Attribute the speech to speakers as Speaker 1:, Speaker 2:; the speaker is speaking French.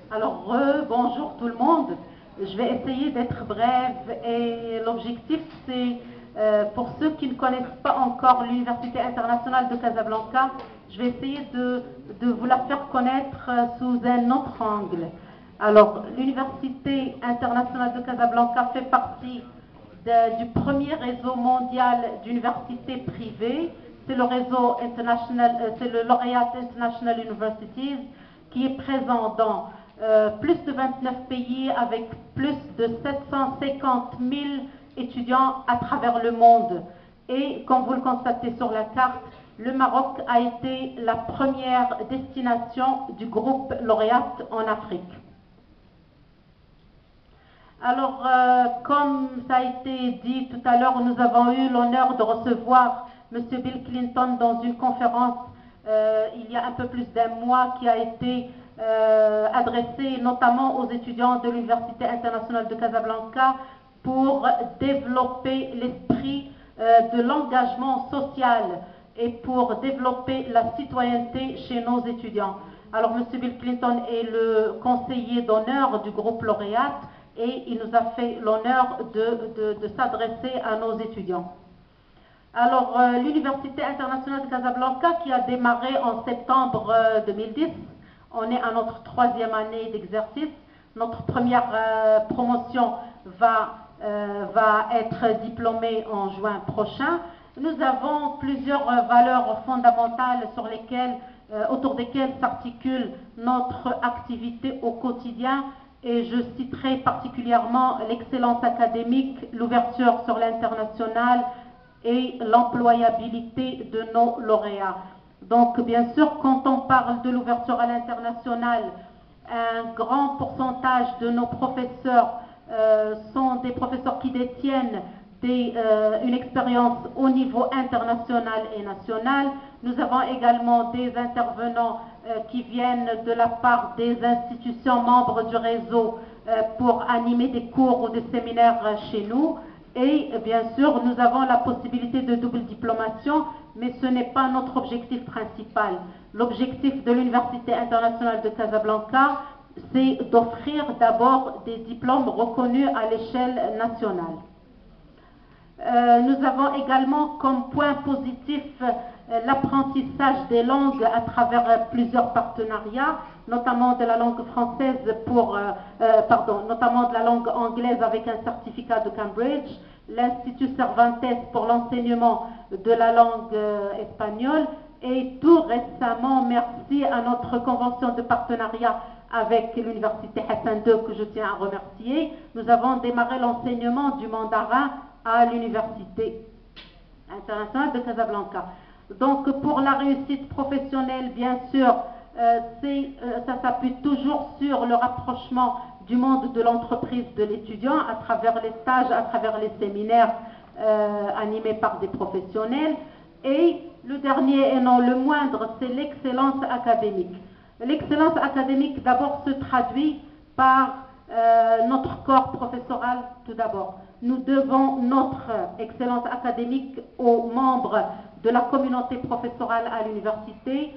Speaker 1: Bonjour tout le monde. Je vais essayer d'être brève et l'objectif c'est, pour ceux qui ne connaissent pas encore l'Université internationale de Casablanca, je vais essayer de vous la faire connaître sous un autre angle. Alors, l'Université internationale de Casablanca fait partie du premier réseau mondial d'universités privées. C'est le réseau international, c'est le Laureate International Universities qui est présent dans plus de 29 pays avec plus de 750 000 étudiants à travers le monde. Et comme vous le constatez sur la carte, le Maroc a été la première destination du groupe Lauréate en Afrique. Alors, comme ça a été dit tout à l'heure, nous avons eu l'honneur de recevoir M. Bill Clinton dans une conférence il y a un peu plus d'un mois qui a été adressée notamment aux étudiants de l'Université internationale de Casablanca pour développer l'esprit de l'engagement social et pour développer la citoyenneté chez nos étudiants. Alors, M. Bill Clinton est le conseiller d'honneur du groupe Lauréate et il nous a fait l'honneur de s'adresser à nos étudiants. Alors, l'Université internationale de Casablanca qui a démarré en septembre 2010, on est à notre 3e année d'exercice. Notre première promotion va être diplômée en juin prochain. Nous avons plusieurs valeurs fondamentales autour desquelles s'articule notre activité au quotidien. Et je citerai particulièrement l'excellence académique, l'ouverture sur l'international et l'employabilité de nos lauréats. Donc, bien sûr, quand on parle de l'ouverture à l'international, un grand pourcentage de nos professeurs sont des professeurs qui détiennent une expérience au niveau international et national. Nous avons également des intervenants qui viennent de la part des institutions membres du réseau pour animer des cours ou des séminaires chez nous. Et bien sûr, nous avons la possibilité de double diplomation, mais ce n'est pas notre objectif principal. L'objectif de l'Université internationale de Casablanca, c'est d'offrir d'abord des diplômes reconnus à l'échelle nationale. Nous avons également comme point positif l'apprentissage des langues à travers plusieurs partenariats, notamment de la langue française notamment de la langue anglaise avec un certificat de Cambridge, l'Institut Cervantes pour l'enseignement de la langue espagnole et tout récemment, merci à notre convention de partenariat avec l'Université Hassan II que je tiens à remercier, nous avons démarré l'enseignement du mandarin à l'Université internationale de Casablanca. Donc pour la réussite professionnelle, bien sûr, ça s'appuie toujours sur le rapprochement du monde de l'entreprise de l'étudiant à travers les stages, à travers les séminaires animés par des professionnels. Et le dernier et non le moindre, c'est l'excellence académique. L'excellence académique d'abord se traduit par notre corps professoral tout d'abord. Nous devons notre excellence académique aux membres de la communauté professorale à l'université,